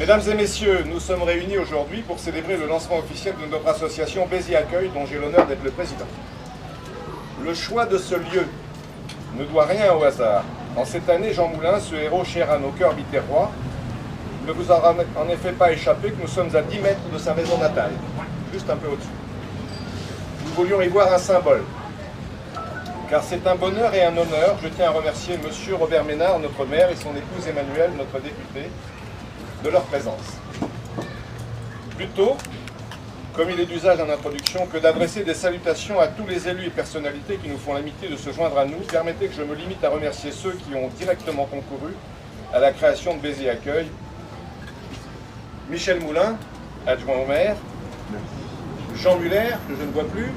Mesdames et messieurs, nous sommes réunis aujourd'hui pour célébrer le lancement officiel de notre association Béziers Accueil, dont j'ai l'honneur d'être le président. Le choix de ce lieu ne doit rien au hasard. En cette année, Jean Moulin, ce héros cher à nos cœurs biterrois, ne vous aura en effet pas échappé que nous sommes à 10 mètres de sa maison natale, juste un peu au-dessus. Nous voulions y voir un symbole, car c'est un bonheur et un honneur. Je tiens à remercier M. Robert Ménard, notre maire, et son épouse Emmanuelle, notre députée, de leur présence. Plutôt, comme il est d'usage en introduction, que d'adresser des salutations à tous les élus et personnalités qui nous font l'amitié de se joindre à nous, permettez que je me limite à remercier ceux qui ont directement concouru à la création de Béziers Accueil. Michel Moulin, adjoint au maire. Jean Muller, que je ne vois plus,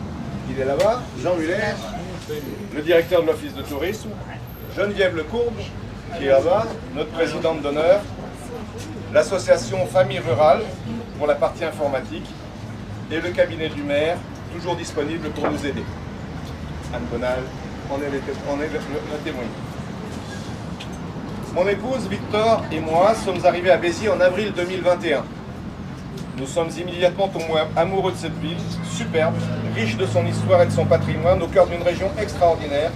il est là-bas. Jean Muller, le directeur de l'Office de tourisme. Geneviève Lecourbe, qui est là-bas, notre présidente d'honneur. L'association Famille Rurale, pour la partie informatique. Et le cabinet du maire, toujours disponible pour nous aider. Anne Bonal, on est le témoin. Mon épouse, Victor, et moi sommes arrivés à Béziers en avril 2021. Nous sommes immédiatement tombés amoureux de cette ville, superbe, riche de son histoire et de son patrimoine, au cœur d'une région extraordinaire,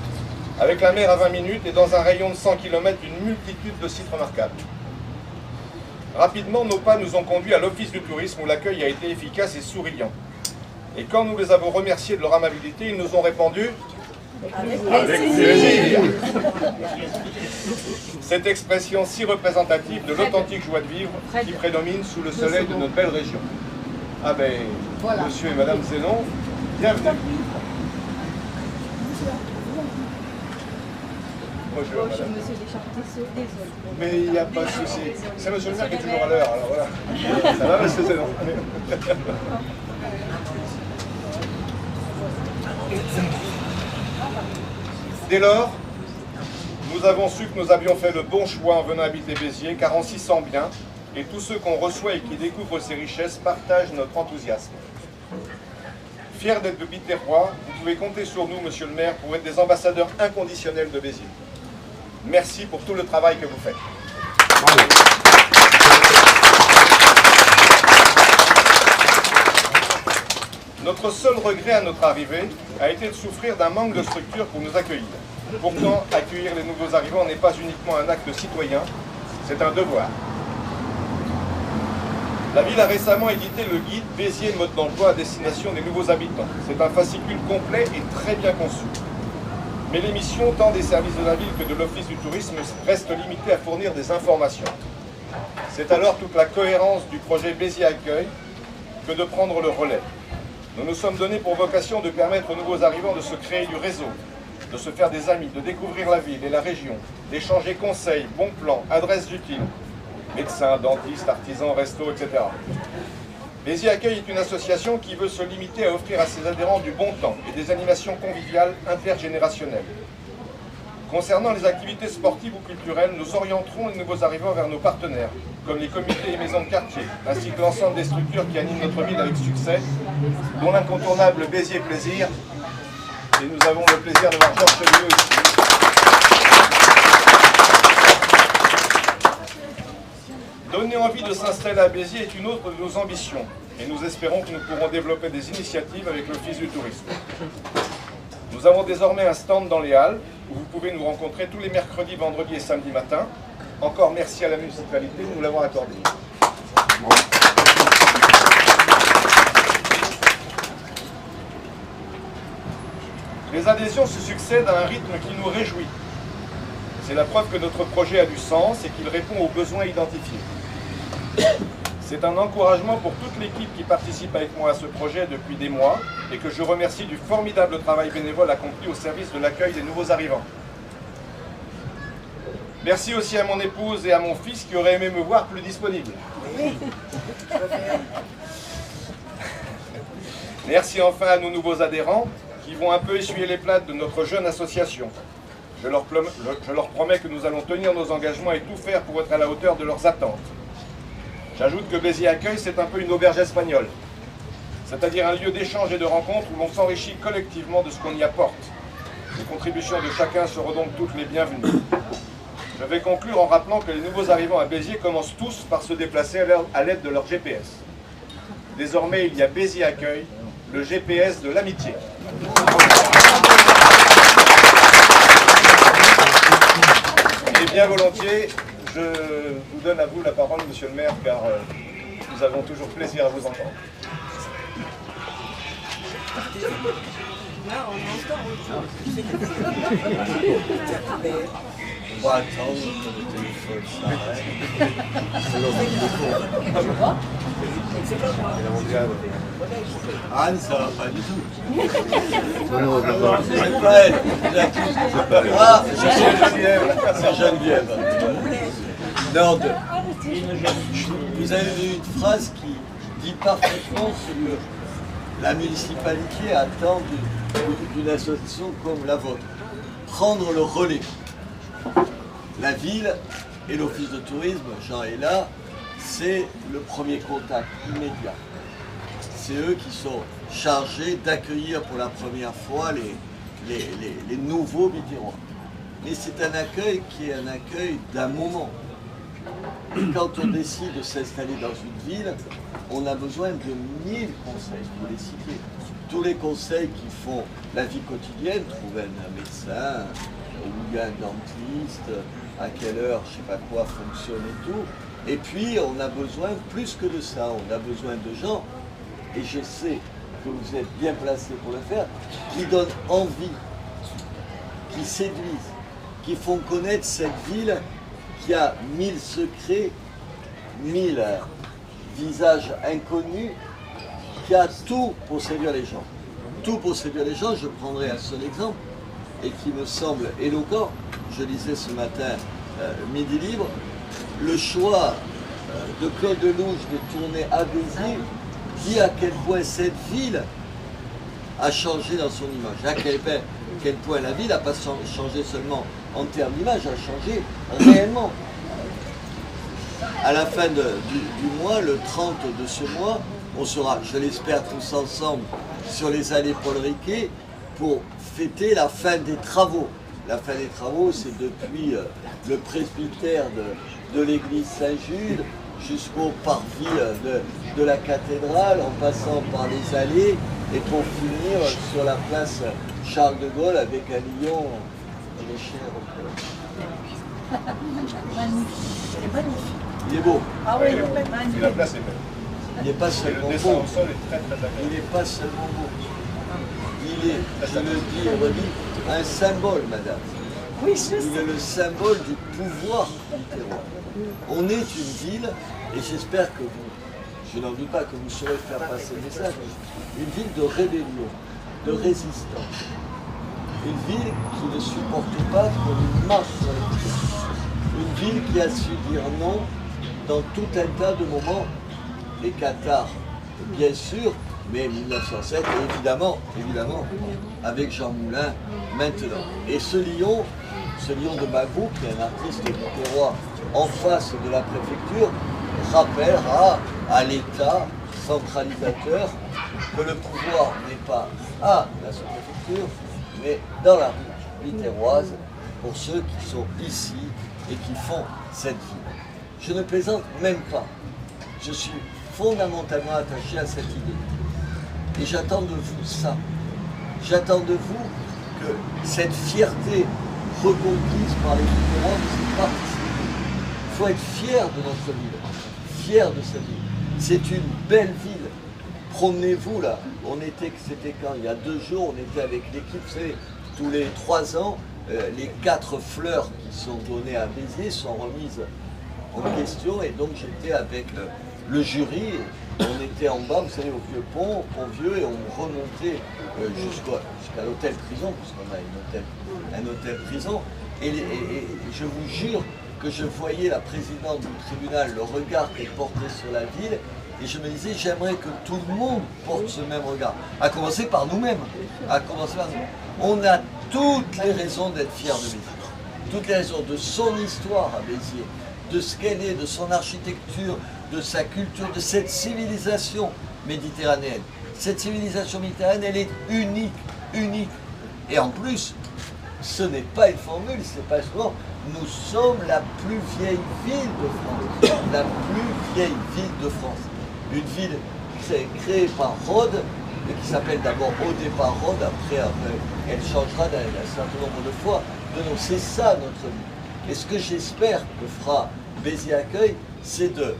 avec la mer à 20 minutes et dans un rayon de 100 km d'une multitude de sites remarquables. Rapidement, nos pas nous ont conduits à l'Office du tourisme où l'accueil a été efficace et souriant. Et quand nous les avons remerciés de leur amabilité, ils nous ont répondu « Avec plaisir !» Cette expression si représentative de l'authentique joie de vivre qui prédomine sous le soleil de notre belle région. Ah ben, voilà. Monsieur et Madame Zénon, bienvenue. Bonjour, madame. Monsieur Deschartier, désolé. Mais il n'y a pas de souci. C'est monsieur le maire qui est toujours à l'heure, alors voilà. Ça va, monsieur Zénon? Dès lors, nous avons su que nous avions fait le bon choix en venant habiter Béziers, car on s'y sent bien, et tous ceux qu'on reçoit et qui découvrent ces richesses partagent notre enthousiasme. Fiers d'être de Biterrois, vous pouvez compter sur nous, monsieur le maire, pour être des ambassadeurs inconditionnels de Béziers. Merci pour tout le travail que vous faites. Notre seul regret à notre arrivée a été de souffrir d'un manque de structure pour nous accueillir. Pourtant, accueillir les nouveaux arrivants n'est pas uniquement un acte citoyen, c'est un devoir. La ville a récemment édité le guide Béziers mode d'emploi à destination des nouveaux habitants. C'est un fascicule complet et très bien conçu. Mais les missions, tant des services de la ville que de l'Office du tourisme, restent limitées à fournir des informations. C'est alors toute la cohérence du projet Béziers Accueil que de prendre le relais. Nous nous sommes donnés pour vocation de permettre aux nouveaux arrivants de se créer du réseau, de se faire des amis, de découvrir la ville et la région, d'échanger conseils, bons plans, adresses utiles, médecins, dentistes, artisans, restos, etc. Béziers Accueil est une association qui veut se limiter à offrir à ses adhérents du bon temps et des animations conviviales intergénérationnelles. Concernant les activités sportives ou culturelles, nous orienterons les nouveaux arrivants vers nos partenaires, comme les comités et maisons de quartier, ainsi que l'ensemble des structures qui animent notre ville avec succès, dont l'incontournable Béziers Plaisir. Et nous avons le plaisir de voir Georges Chevalier ici. Donner envie de s'installer à Béziers est une autre de nos ambitions, et nous espérons que nous pourrons développer des initiatives avec l'Office du tourisme. Nous avons désormais un stand dans les Halles, où vous pouvez nous rencontrer tous les mercredis, vendredis et samedis matin. Encore merci à la municipalité de nous l'avoir accordé. Les adhésions se succèdent à un rythme qui nous réjouit. C'est la preuve que notre projet a du sens et qu'il répond aux besoins identifiés. C'est un encouragement pour toute l'équipe qui participe avec moi à ce projet depuis des mois et que je remercie du formidable travail bénévole accompli au service de l'accueil des nouveaux arrivants. Merci aussi à mon épouse et à mon fils qui auraient aimé me voir plus disponible. Merci enfin à nos nouveaux adhérents qui vont un peu essuyer les plâtres de notre jeune association. Je leur promets que nous allons tenir nos engagements et tout faire pour être à la hauteur de leurs attentes. J'ajoute que Béziers Accueil, c'est un peu une auberge espagnole, c'est-à-dire un lieu d'échange et de rencontre où l'on s'enrichit collectivement de ce qu'on y apporte. Les contributions de chacun seront donc toutes les bienvenues. Je vais conclure en rappelant que les nouveaux arrivants à Béziers commencent tous par se déplacer à l'aide de leur GPS. Désormais, il y a Béziers Accueil, le GPS de l'amitié. Et bien volontiers, je vous donne à vous la parole, monsieur le maire, car nous avons toujours plaisir à vous entendre. On va attendre que le téléphone s'arrête. Anne, ça va pas du tout. C'est pas elle. Ah, c'est Geneviève. Non, vous avez vu une phrase qui dit parfaitement ce que la municipalité attend d'une association comme la vôtre. Prendre le relais. La ville et l'office de tourisme, Jean est là, c'est le premier contact immédiat. C'est eux qui sont chargés d'accueillir pour la première fois les nouveaux Biterrois. Mais c'est un accueil qui est un accueil d'un moment. Quand on décide de s'installer dans une ville, on a besoin de 1000 conseils, vous les citez. Tous les conseils qui font la vie quotidienne, trouver un médecin, ou un dentiste, à quelle heure, je ne sais pas quoi fonctionne et tout. Et puis, on a besoin, plus que de ça, on a besoin de gens, et je sais que vous êtes bien placés pour le faire, qui donnent envie, qui séduisent, qui font connaître cette ville qui a 1000 secrets, 1000 visages inconnus, qui a tout pour séduire les gens. Tout pour séduire les gens, je prendrai un seul exemple, et qui me semble éloquent. Je lisais ce matin Midi Libre, le choix de Claude Lelouch de tourner à Béziers dit à quel point cette ville a changé dans son image, à quel point la ville n'a pas changé seulement en termes d'image, a changé réellement. À la fin du mois, le 30 de ce mois, on sera, je l'espère, tous ensemble sur les allées Paul Riquet pour fêter la fin des travaux. La fin des travaux, c'est depuis le presbytère de l'église Saint-Jude jusqu'au parvis de la cathédrale, en passant par les allées, et pour finir sur la place Charles de Gaulle avec un lion et des chiens. Il est beau. Ah oui, Et la place est belle. Il n'est pas seulement Le dessin beau. au sol est très agréable. Il n'est pas seulement beau. Il est, je le dis et redis, un symbole, madame. oui, je sais. Il est le symbole du pouvoir littéraire. On est une ville, et j'espère que vous, je n'en doute pas que vous saurez faire passer le message, une ville de rébellion, de résistance. Une ville qui ne supporte pas qu'on marche sur les pieds. Une ville qui a su dire non dans tout un tas de moments. Les Qatars, bien sûr, mais 1907, et évidemment, avec Jean Moulin, maintenant. Et ce lion de Magou, qui est un artiste littéraire en face de la préfecture, rappelle à l'État centralisateur que le pouvoir n'est pas à la sous-préfecture, mais dans la rue littéroise, pour ceux qui sont ici et qui font cette ville. Je ne plaisante même pas. Je suis fondamentalement attaché à cette idée. Et j'attends de vous ça. J'attends de vous que cette fierté reconquise par les Littérois vous participe. Il faut être fier de notre ville, fier de cette ville. C'est une belle ville. Promenez-vous là. C'était quand? Il y a 2 jours, on était avec l'équipe, vous savez, tous les 3 ans, les 4 fleurs qui sont données à Béziers sont remises en question, et donc j'étais avec le jury, on était en bas, vous savez, au vieux pont Vieux, et on remontait jusqu'à l'hôtel prison, puisqu'on a un hôtel prison, et je vous jure que je voyais la présidente du tribunal, le regard qu'elle portait sur la ville, et je me disais, j'aimerais que tout le monde porte ce même regard, à commencer par nous-mêmes, On a toutes les raisons d'être fiers de Béziers, toutes les raisons de son histoire à Béziers, de ce qu'elle est, de son architecture, de sa culture, de cette civilisation méditerranéenne. Cette civilisation méditerranéenne, elle est unique. Et en plus, ce n'est pas une formule, c'est pas souvent. nous sommes la plus vieille ville de France. La plus vieille ville de France. Une ville créée par Rhodes, et qui s'appelle d'abord au départ Rhodes, après elle changera un certain nombre de fois de nom. C'est ça notre ville. Et ce que j'espère que fera Béziers Accueil, c'est de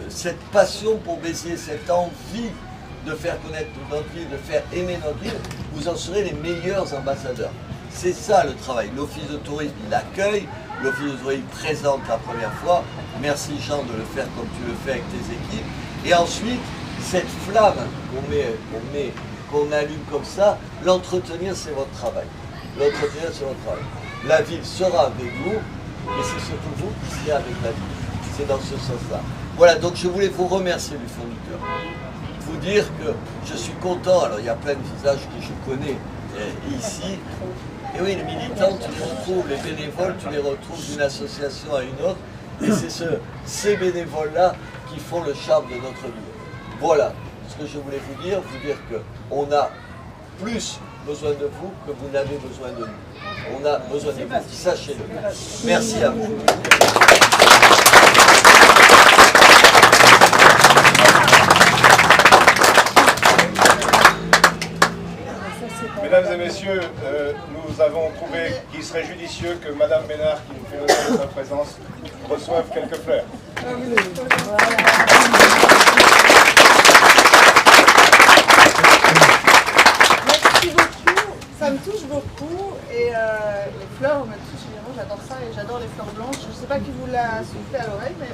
cette passion pour Béziers, cette envie de faire connaître notre ville, de faire aimer notre ville, vous en serez les meilleurs ambassadeurs. C'est ça le travail. L'Office de tourisme, il accueille, l'Office de tourisme présente la première fois. Merci Jean de le faire comme tu le fais avec tes équipes. Et ensuite, cette flamme qu'on allume comme ça, l'entretenir, c'est votre travail. L'entretenir, c'est votre travail. La ville sera avec vous, mais c'est surtout vous qui serez avec la ville. C'est dans ce sens-là. Voilà, donc je voulais vous remercier du fond du cœur. Vous dire que je suis content. Alors, il y a plein de visages que je connais ici. Et oui, les militants, tu les retrouves, les bénévoles, tu les retrouves d'une association à une autre. Et c'est ces bénévoles-là qui font le charme de notre ville. Voilà ce que je voulais vous dire qu'on a plus besoin de vous que vous n'avez besoin de nous. On a besoin de vous, sachez-le. Merci à vous. Mesdames et messieurs, nous avons trouvé qu'il serait judicieux que Madame Bénard, qui nous fait l'honneur de sa présence, reçoive quelques fleurs. Merci beaucoup, ça me touche beaucoup et les fleurs me touchent évidemment, j'adore ça et j'adore les fleurs blanches. Je ne sais pas qui vous l'a soufflé à l'oreille, mais...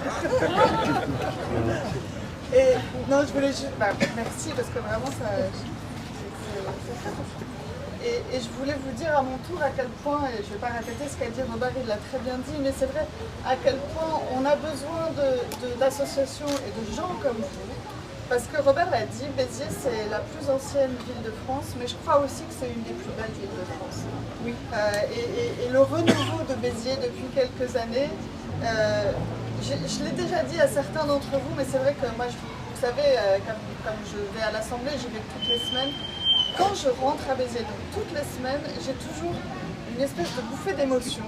Et non, je voulais juste... merci parce que vraiment c'est très touchant. Et je voulais vous dire à mon tour à quel point, et je ne vais pas répéter ce qu'a dit Robert, il l'a très bien dit, mais c'est vrai à quel point on a besoin d'associations et de gens comme vous. Parce que Robert l'a dit, Béziers c'est la plus ancienne ville de France, mais je crois aussi que c'est une des plus belles villes de France. Oui. Et le renouveau de Béziers depuis quelques années, je l'ai déjà dit à certains d'entre vous, mais c'est vrai que moi, vous savez, comme je vais à l'Assemblée, j'y vais toutes les semaines. Quand je rentre à Béziers, donc toutes les semaines, j'ai toujours une espèce de bouffée d'émotion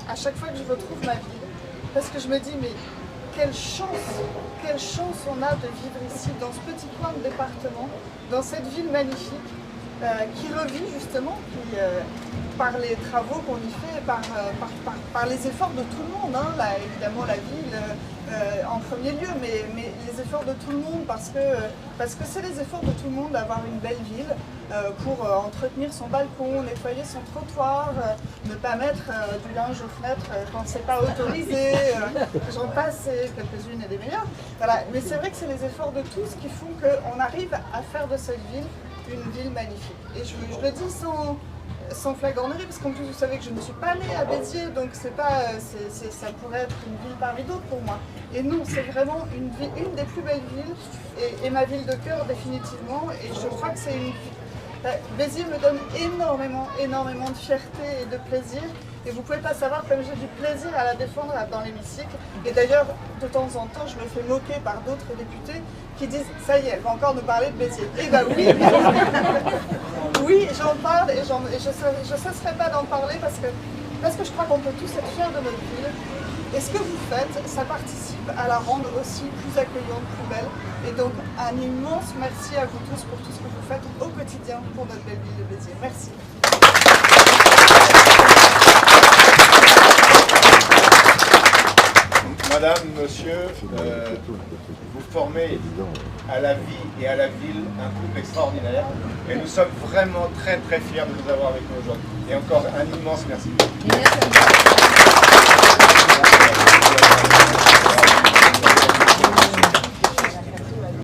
à chaque fois que je retrouve ma ville. Parce que je me dis, mais quelle chance on a de vivre ici, dans ce petit coin de département, dans cette ville magnifique, qui revit justement, par les travaux qu'on y fait, par les efforts de tout le monde, hein, là, évidemment la ville en premier lieu, mais les efforts de tout le monde, parce que c'est les efforts de tout le monde d'avoir une belle ville, pour entretenir son balcon, nettoyer son trottoir, ne pas mettre du linge aux fenêtres quand c'est pas autorisé, j'en passe, quelques-unes et des meilleures. Voilà. Mais c'est vrai que c'est les efforts de tous qui font qu'on arrive à faire de cette ville une ville magnifique. Et je le dis sans flagornerie, parce qu'en plus vous savez que je ne suis pas née à Béziers, donc ça pourrait être une ville parmi d'autres pour moi. Et non, c'est vraiment une des plus belles villes, et ma ville de cœur définitivement, et je crois que c'est une... Béziers me donne énormément de fierté et de plaisir, et vous ne pouvez pas savoir comme j'ai du plaisir à la défendre dans l'hémicycle. Et d'ailleurs, de temps en temps, je me fais moquer par d'autres députés qui disent « ça y est, elle va encore nous parler de Béziers ». Eh bien oui, oui, j'en parle et je ne cesserai pas d'en parler parce que je crois qu'on peut tous être fiers de notre ville. Et ce que vous faites, ça participe à la rendre aussi plus accueillante, plus belle. Et donc, un immense merci à vous tous pour tout ce que vous faites au quotidien pour notre belle ville de Béziers. Merci. Madame, monsieur, vous formez à la vie et à la ville un couple extraordinaire. Et nous sommes vraiment très fiers de vous avoir avec nous aujourd'hui. Et encore un immense merci. Merci.